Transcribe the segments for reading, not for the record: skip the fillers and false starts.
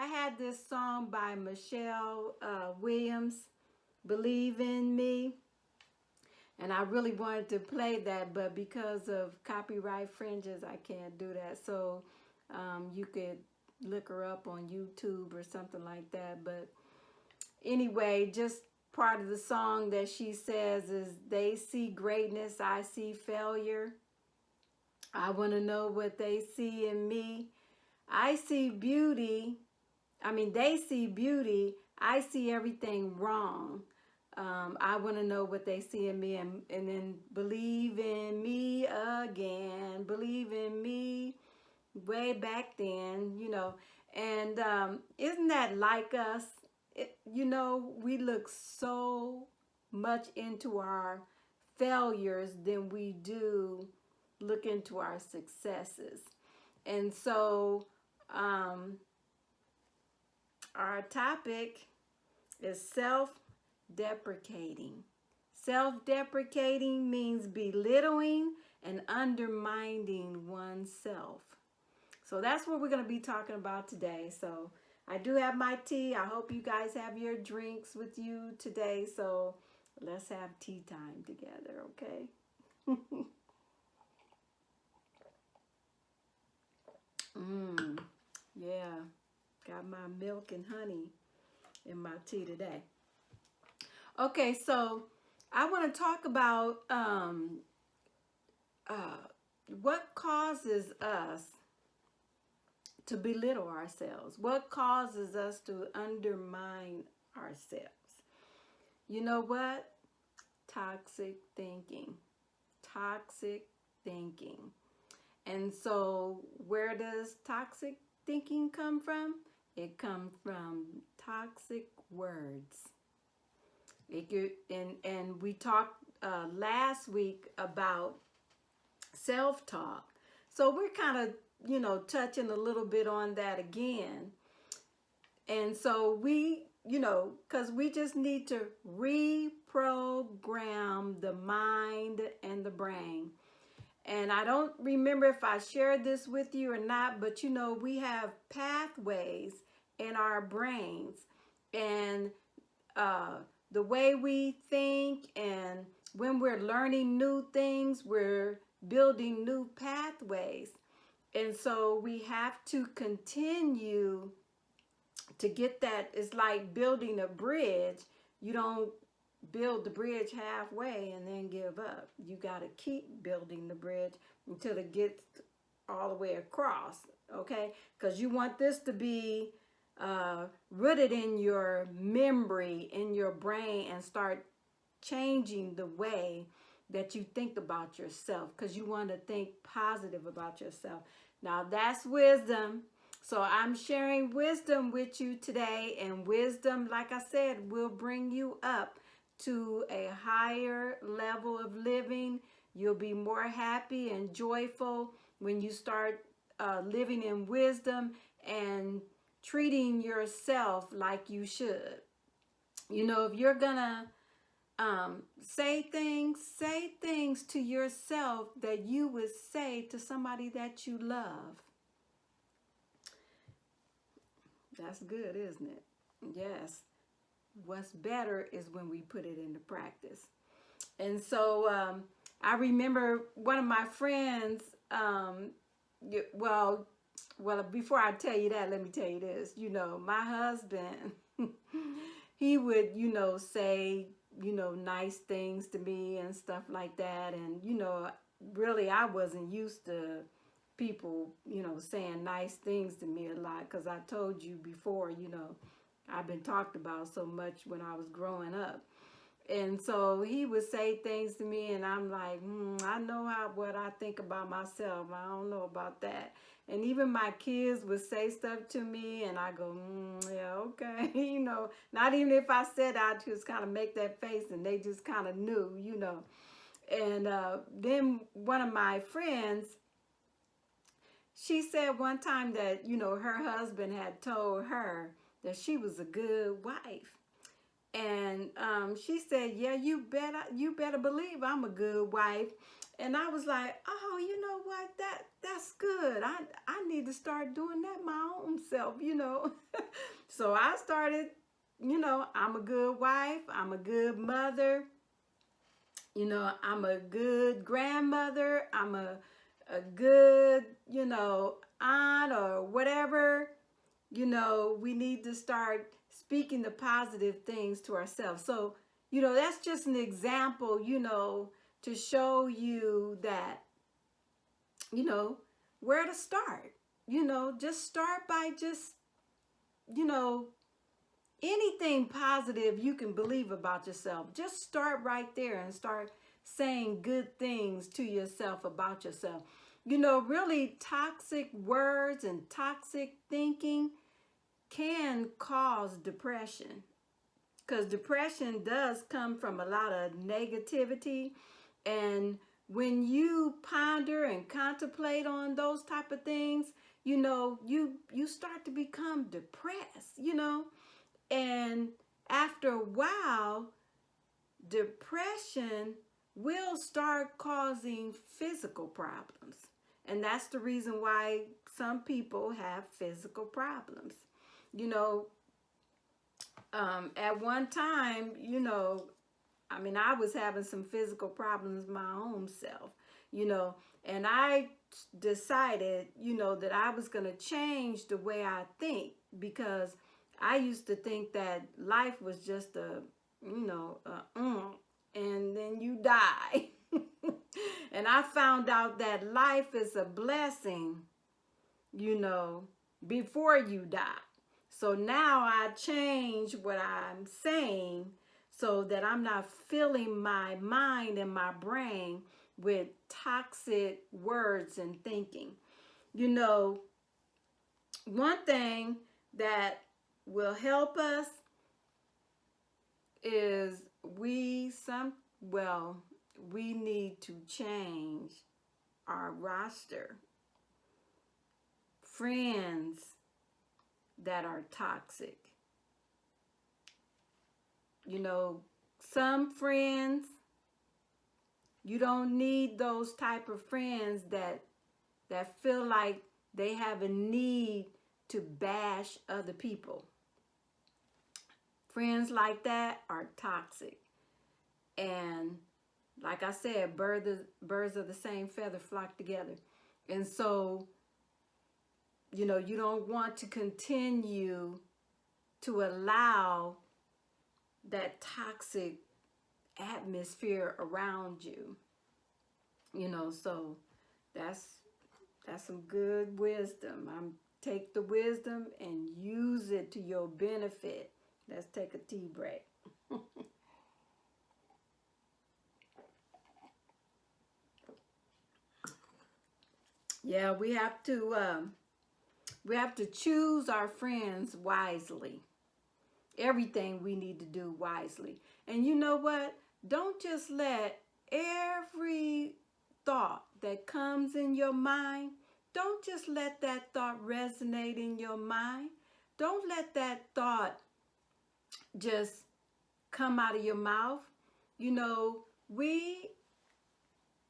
I had this song by Michelle Williams, Believe in Me. And I really wanted to play that, but because of copyright fringes, I can't do that. So you could look her up on YouTube or something like that. But anyway, just part of the song that she says is, they see greatness, I see failure. I want to know what they see in me. I see beauty. I mean, they see beauty. I see everything wrong. I want to know what they see in me, and then believe in me again. Believe in me way back then, And isn't that like us? We look so much into our failures than we do look into our successes. And so our topic is self-deprecating. Self-deprecating means belittling and undermining oneself. So that's what we're going to be talking about today. So I do have my tea. I hope you guys have your drinks with you today. So let's have tea time together, okay? Yeah, got my milk and honey in my tea today. Okay, so I want to talk about what causes us to belittle ourselves. What causes us to undermine ourselves? You know what? Toxic thinking. Toxic thinking. And so where does toxic thinking come from? It comes from toxic words. And we talked last week about self-talk. So we're kind of, touching a little bit on that again. And so we, because we just need to reprogram the mind and the brain. And I don't remember if I shared this with you or not, but we have pathways in our brains. And the way we think, and when we're learning new things, we're building new pathways. And so we have to continue to get that. It's like building a bridge. You don't build the bridge halfway and then give up. You got to keep building the bridge until it gets all the way across, okay? Because you want this to be rooted in your memory, in your brain, and start changing the way that you think about yourself, because you want to think positive about yourself. Now that's wisdom. So I'm sharing wisdom with you today, and wisdom, like I said, will bring you up to a higher level of living. You'll be more happy and joyful when you start living in wisdom and treating yourself like you should. If you're gonna say things to yourself that you would say to somebody that you love. That's good, isn't it? Yes. What's better is when we put it into practice. And so I remember one of my friends, well, before I tell you that, let me tell you this. My husband, he would, say, nice things to me and stuff like that. And, really I wasn't used to people, saying nice things to me a lot, because I told you before, I've been talked about so much when I was growing up. And so he would say things to me, and I'm like, I know what I think about myself. I don't know about that. And even my kids would say stuff to me, and I go, yeah, okay. Not even if I said, I just kind of make that face, and they just kind of knew, And then one of my friends, she said one time that, her husband had told her that she was a good wife. And she said, yeah, you better believe I'm a good wife. And I was like, oh, you know what? That's good. I need to start doing that my own self, So I started, I'm a good wife, I'm a good mother, I'm a good grandmother, I'm a good, aunt or whatever. We need to start speaking the positive things to ourselves. So, that's just an example, to show you that, you know, where to start. Just start by just, you know, anything positive you can believe about yourself. Just start right there and start saying good things to yourself about yourself. Really toxic words and toxic thinking can cause depression, because depression does come from a lot of negativity. And when you ponder and contemplate on those type of things, you start to become depressed, and after a while, depression will start causing physical problems. And that's the reason why some people have physical problems. You know, at one time, I was having some physical problems my own self, you know, and I decided, that I was going to change the way I think, because I used to think that life was just and then you die. And I found out that life is a blessing, you know, before you die. So now I change what I'm saying so that I'm not filling my mind and my brain with toxic words and thinking. One thing that will help us is we need to change our roster. Friends that are toxic. Some friends, you don't need those type of friends that feel like they have a need to bash other people. Friends like that are toxic. And like I said, birds of the same feather flock together. And so, you don't want to continue to allow that toxic atmosphere around you. So that's some good wisdom. Take the wisdom and use it to your benefit. Let's take a tea break. Yeah, we have to choose our friends wisely. Everything we need to do wisely. And you know what? Don't just let every thought that comes in your mind, don't just let that thought resonate in your mind. Don't let that thought just come out of your mouth. We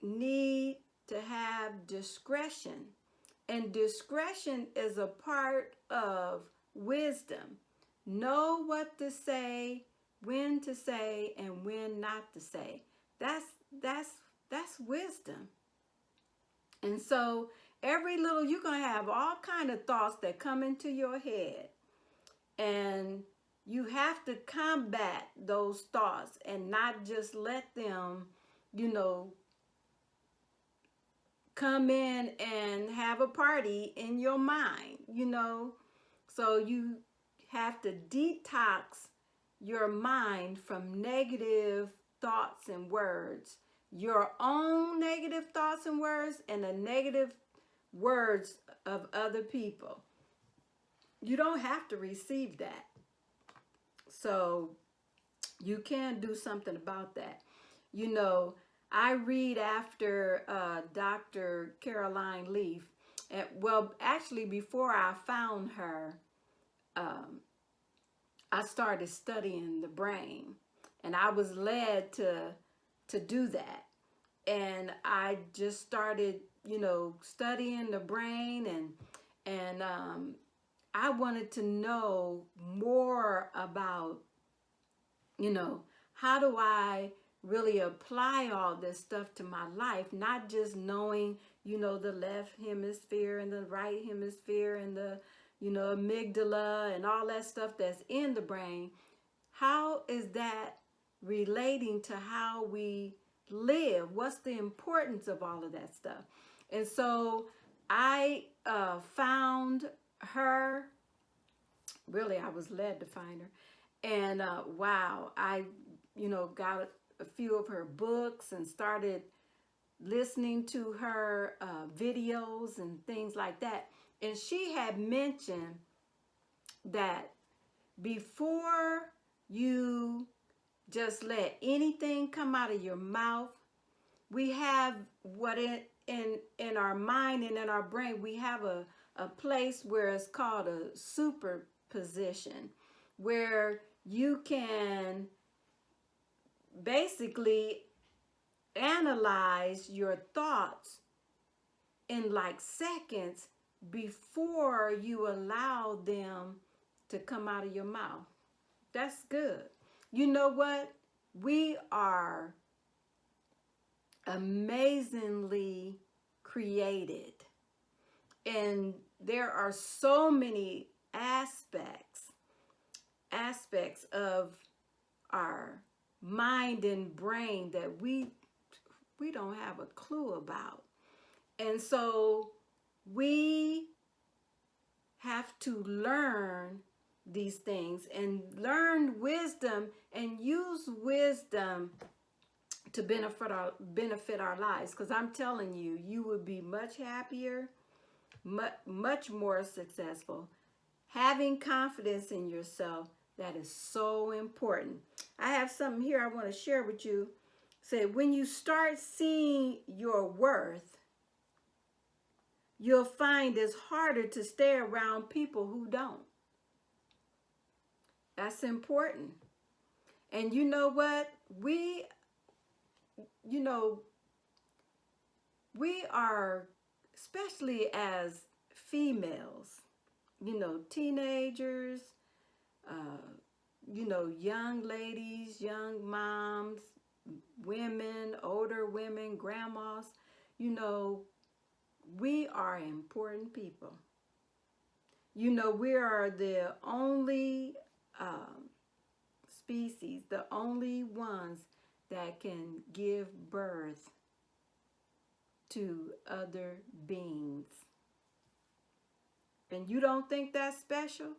need to have discretion. And discretion is a part of wisdom. Know what to say, when to say, and when not to say. That's wisdom. And so you're going to have all kind of thoughts that come into your head. And you have to combat those thoughts and not just let them, come in and have a party in your mind, So you have to detox your mind from negative thoughts and words, your own negative thoughts and words, and the negative words of other people. You don't have to receive that. So you can do something about that. I read after Dr. Caroline Leaf. Actually, before I found her, I started studying the brain, and I was led to do that. and I just started, studying the brain, and I wanted to know more about, you know, how do I really apply all this stuff to my life, not just knowing, the left hemisphere and the right hemisphere and the, amygdala and all that stuff that's in the brain. How is that relating to how we live? What's the importance of all of that stuff? And so I found her. Really, I was led to find her. And wow, I, got a few of her books and started listening to her videos and things like that. And she had mentioned that before you just let anything come out of your mouth, we have what in our mind and in our brain, we have a place where it's called a superposition, where you can basically analyze your thoughts in like seconds before you allow them to come out of your mouth. That's good. You know what? We are amazingly created, and there are so many aspects of our mind and brain that we don't have a clue about. And so we have to learn these things and learn wisdom and use wisdom to benefit our lives. Because I'm telling you, you would be much happier, much more successful. Having confidence in yourself, that is so important. I have something here I want to share with you. Say, when you start seeing your worth, you'll find it's harder to stay around people who don't. That's important. And you know what? We are, especially as females, teenagers, young ladies, young moms, women, older women, grandmas, we are important people. We are the only species, the only ones that can give birth to other beings. And you don't think that's special?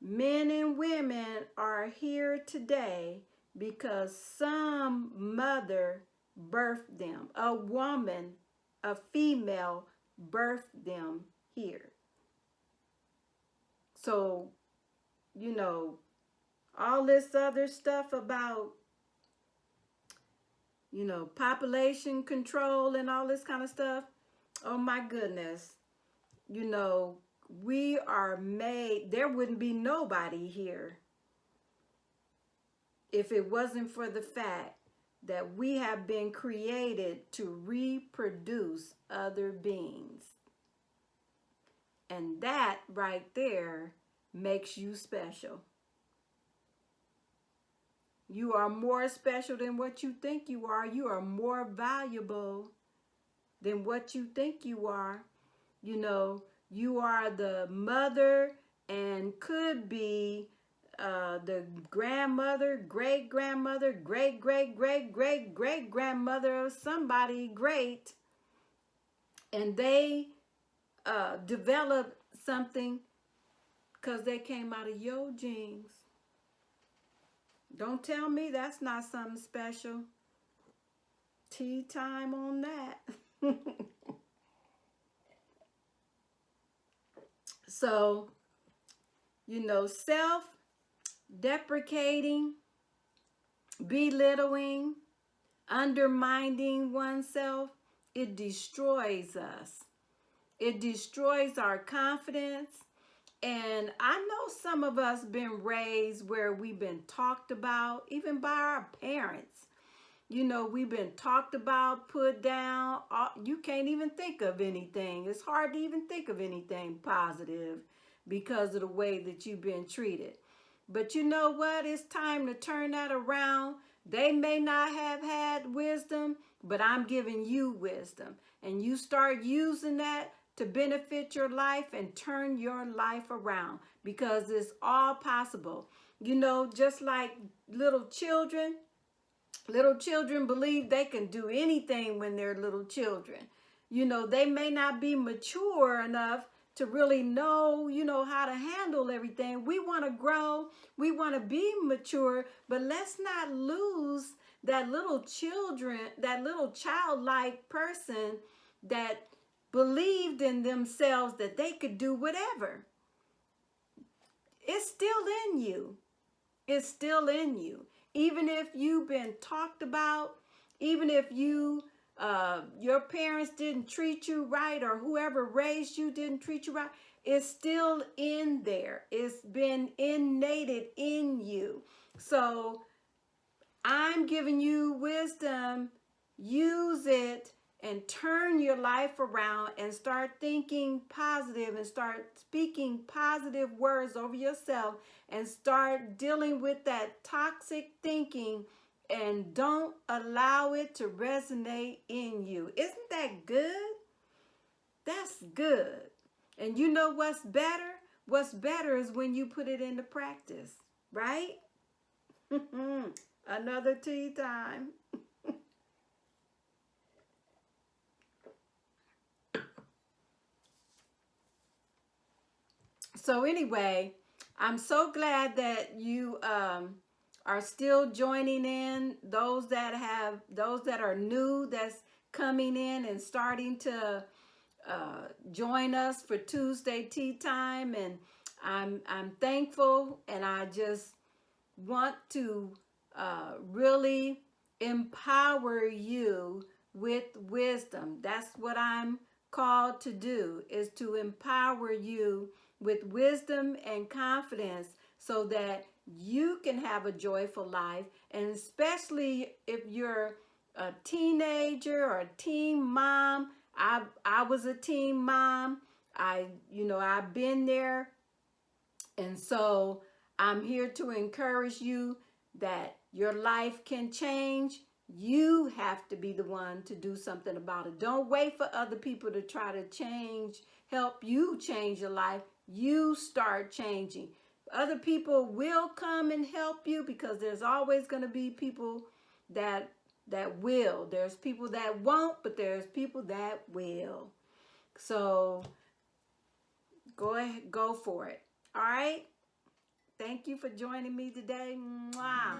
Men and women are here today because some mother birthed them. A woman, a female, birthed them here. So, all this other stuff about, population control and all this kind of stuff, oh my goodness, we are made, there wouldn't be nobody here if it wasn't for the fact that we have been created to reproduce other beings. And that right there makes you special. You are more special than what you think you are. You are more valuable than what you think you are. You are the mother and could be the grandmother, great-grandmother, great-great-great-great-great-grandmother of somebody great. And they developed something because they came out of your genes. Don't tell me that's not something special. Tea time on that. So, self-deprecating, belittling, undermining oneself, it destroys us. It destroys our confidence. And I know some of us been raised where we've been talked about, even by our parents. You know, we've been talked about, put down. You can't even think of anything. It's hard to even think of anything positive because of the way that you've been treated. But you know what? It's time to turn that around. They may not have had wisdom, but I'm giving you wisdom. And you start using that to benefit your life and turn your life around, because it's all possible. You know, just like little children, little children believe they can do anything when they're little children. You know, they may not be mature enough to really know, you know, how to handle everything. We want to grow, we want to be mature, but let's not lose that little children, that little childlike person that believed in themselves that they could do whatever. It's still in you. It's still in you. Even if you've been talked about, even if your parents didn't treat you right, or whoever raised you didn't treat you right, it's still in there. It's been innated in you. So I'm giving you wisdom. Use it and turn your life around and start thinking positive and start speaking positive words over yourself and start dealing with that toxic thinking, and don't allow it to resonate in you. Isn't that good? That's good. And you know what's better? What's better is when you put it into practice, right? Another tea time. So anyway, I'm so glad that you are still joining in. Those that are new, that's coming in and starting to join us for Tuesday tea time, and I'm thankful, and I just want to really empower you with wisdom. That's what I'm called to do, is to empower you with wisdom and confidence so that you can have a joyful life. And especially if you're a teenager or a teen mom. I was a teen mom. I've been there. And so I'm here to encourage you that your life can change. You have to be the one to do something about it. Don't wait for other people to try to help you change your life. You start changing. Other people will come and help you, because there's always going to be people that will. There's people that won't, but there's people that will. So go ahead, go for it. All right. Thank you for joining me today. Mwah.